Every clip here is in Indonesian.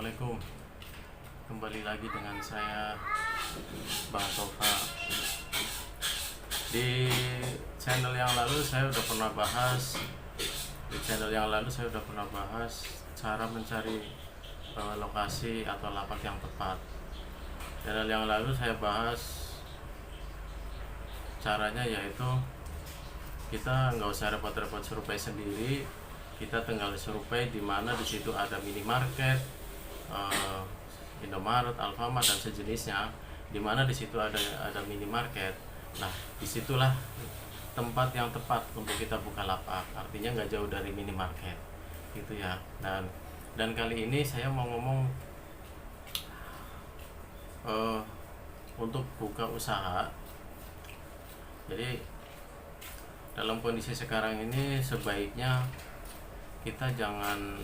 Assalamualaikum. Kembali lagi dengan saya Bang Tofa. Di channel yang lalu saya udah pernah bahas cara mencari lokasi atau lapak yang tepat. Channel yang lalu saya bahas caranya, yaitu kita nggak usah repot-repot survei sendiri. Kita tinggal survei di mana di situ ada minimarket, Indomaret, Alfamart dan sejenisnya. Di mana di situ ada minimarket. Nah, disitulah tempat yang tepat untuk kita buka lapak. Artinya nggak jauh dari minimarket, gitu ya. Dan kali ini saya mau ngomong untuk buka usaha. Jadi dalam kondisi sekarang ini sebaiknya kita jangan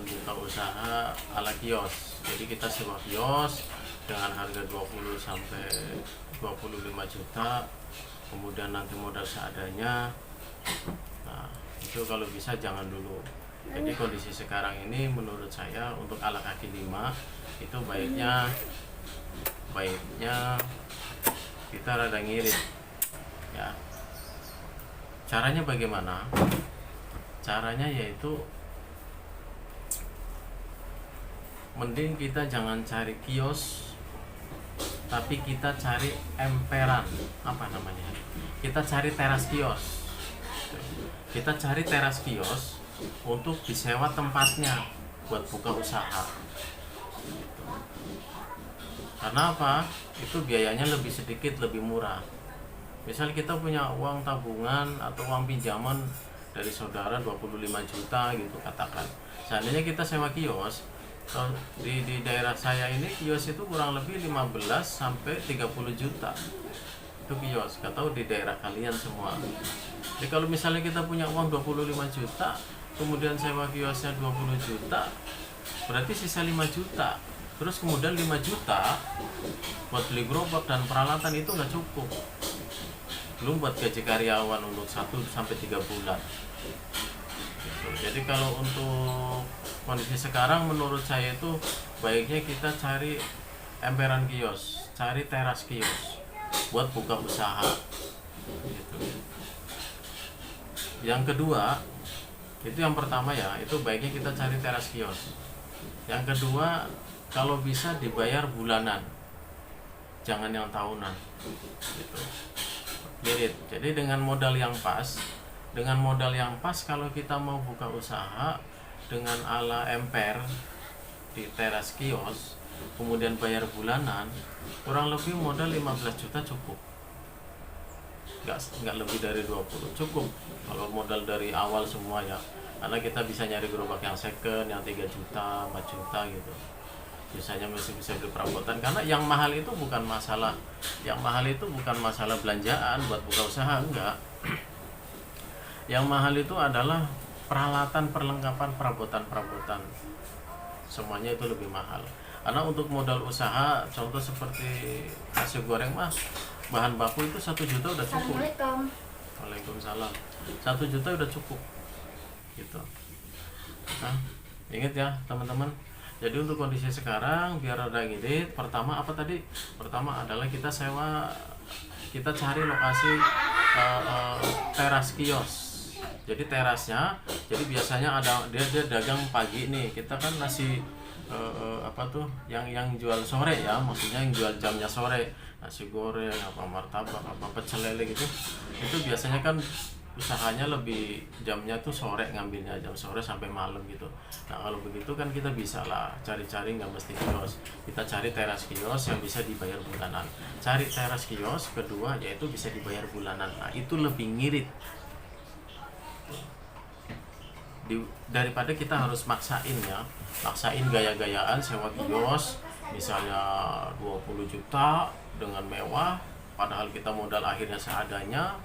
buka usaha ala kios. Jadi kita sewa kios dengan harga 20 sampai 25 juta, kemudian nanti modal seadanya. Nah, itu kalau bisa jangan dulu. Jadi kondisi sekarang ini menurut saya untuk ala kaki 5 itu baiknya kita rada ngirit ya. Caranya bagaimana? Caranya yaitu mending kita jangan cari kios, tapi kita cari emperan. Apa namanya? Kita cari teras kios. Kita cari teras kios untuk disewa tempatnya buat buka usaha. Karena apa? Itu biayanya lebih sedikit, lebih murah. Misal kita punya uang tabungan atau uang pinjaman dari saudara 25 juta gitu katakan. Seandainya kita sewa kios, di daerah saya ini kios itu kurang lebih 15 sampai 30 juta. Itu kios, gak tahu di daerah kalian semua. Jadi kalau misalnya kita punya uang 25 juta, kemudian sewa kiosnya 20 juta, berarti sisa 5 juta. Terus kemudian 5 juta buat beli gerobak dan peralatan itu nggak cukup. Belum buat gaji karyawan untuk 1 sampai 3 bulan. Gitu. Jadi kalau untuk kondisi sekarang menurut saya itu baiknya kita cari emperan kios, cari teras kios buat buka usaha. Gitu. Yang kedua, itu yang pertama ya, itu baiknya kita cari teras kios. Yang kedua, kalau bisa dibayar bulanan, jangan yang tahunan. Gitu. Jadi dengan modal yang pas, kalau kita mau buka usaha dengan ala emper di teras kios, kemudian bayar bulanan, kurang lebih modal 15 juta cukup. Nggak lebih dari 20 cukup kalau modal dari awal semua ya. Karena kita bisa nyari gerobak yang second yang 3 juta, 4 juta gitu. Biasanya masih bisa beli perabotan, karena yang mahal itu bukan masalah belanjaan buat buka usaha, enggak. Yang mahal itu adalah peralatan, perlengkapan, perabotan semuanya itu lebih mahal. Karena untuk modal usaha, contoh seperti nasi goreng mah bahan baku itu 1 juta udah cukup. Waalaikumsalam. 1 juta udah cukup gitu. Nah, ingat ya teman-teman. Jadi untuk kondisi sekarang biar ada ngirit, pertama adalah kita cari lokasi teras kios. Jadi terasnya, jadi biasanya ada dia dagang pagi nih, kita kan nasi yang jual sore ya, maksudnya yang jual jamnya sore, nasi goreng, apa martabak, apa pecel lele gitu. Itu biasanya kan usahanya lebih jamnya tuh sore, ngambilnya jam sore sampai malam gitu. Nah kalau begitu kan kita bisa lah cari-cari, nggak mesti kios, kita cari teras kios yang bisa dibayar bulanan. Cari teras kios kedua yaitu bisa dibayar bulanan. Nah itu lebih ngirit daripada kita harus maksain gaya-gayaan sewa kios misalnya 20 juta dengan mewah, padahal kita modal akhirnya seadanya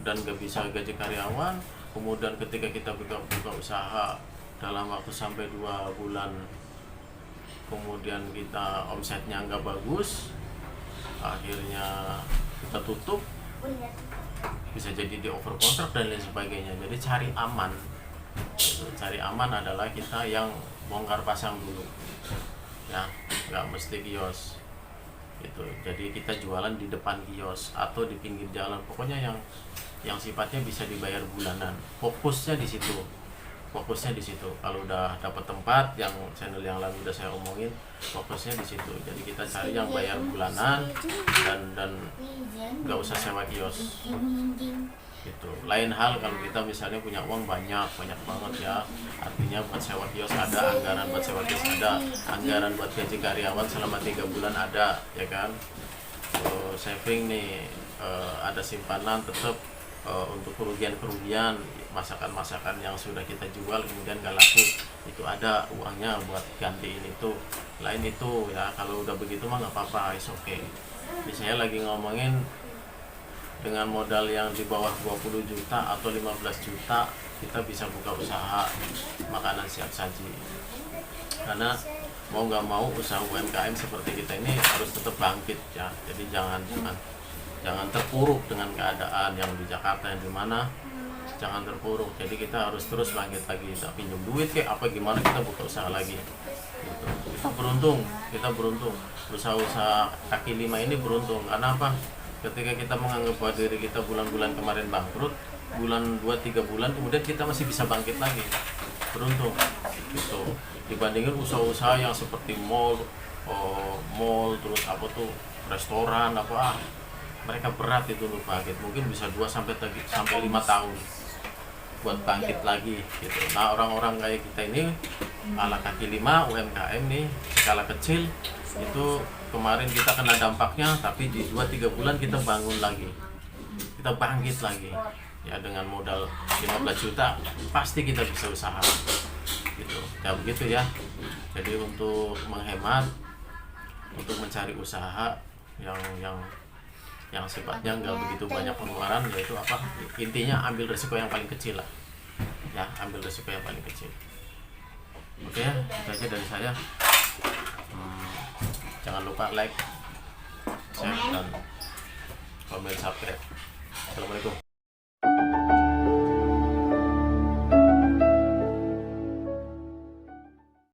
dan gak bisa gaji karyawan. Kemudian ketika kita buka usaha dalam waktu sampai 2 bulan, kemudian kita omsetnya nggak bagus, akhirnya kita tutup, bisa jadi di over kontrak dan lain sebagainya. Jadi cari aman, Gitu. Cari aman adalah kita yang bongkar pasang dulu, ya, nggak mesti kios gitu. Jadi kita jualan di depan kios atau di pinggir jalan, pokoknya yang sifatnya bisa dibayar bulanan. Fokusnya di situ, kalau udah dapat tempat, yang channel yang lalu udah saya omongin, fokusnya di situ. Jadi kita cari yang bayar bulanan dan nggak usah sewa kios gitu. Lain hal kalau kita misalnya punya uang banyak banget ya, artinya buat sewa kios ada, anggaran buat sewa kios ada, anggaran buat gaji karyawan selama 3 bulan ada, ya kan. Saving nih, ada simpanan tetap untuk kerugian masakan yang sudah kita jual kemudian gak laku, itu ada uangnya buat gantiin itu. Lain itu ya, kalau udah begitu mah nggak apa-apa, is okay. Saya lagi ngomongin dengan modal yang di bawah 20 juta atau 15 juta kita bisa buka usaha makanan siap saji. Karena mau nggak mau usaha UMKM seperti kita ini harus tetap bangkit ya. Jadi jangan terpuruk dengan keadaan yang di Jakarta, yang di mana, jangan terpuruk. Jadi kita harus terus bangkit lagi. Kita pinjam duit kayak apa gimana, kita buka usaha lagi gitu. Kita beruntung usaha-usaha kaki lima ini beruntung. Karena apa? Ketika kita menganggap bahwa diri kita bulan-bulan kemarin bangkrut, bulan 2-3 bulan kemudian kita masih bisa bangkit lagi, beruntung gitu. Dibandingin usaha-usaha yang seperti mall terus apa tuh restoran mereka berat itu untuk bangkit, mungkin bisa 2-5 tahun buat bangkit lagi gitu. Nah, orang-orang kayak kita ini ala kaki lima UMKM nih, skala kecil itu, kemarin kita kena dampaknya, tapi di 2-3 bulan kita bangun lagi, kita bangkit lagi ya. Dengan modal 15 juta pasti kita bisa usaha gitu ya, begitu ya. Jadi untuk menghemat, untuk mencari usaha yang sifatnya nggak begitu banyak pengeluaran, yaitu apa, intinya ambil resiko yang paling kecil lah ya, ambil resiko yang paling kecil. Oke ya, itu aja dari saya. Jangan lupa like, share, dan komen, subscribe.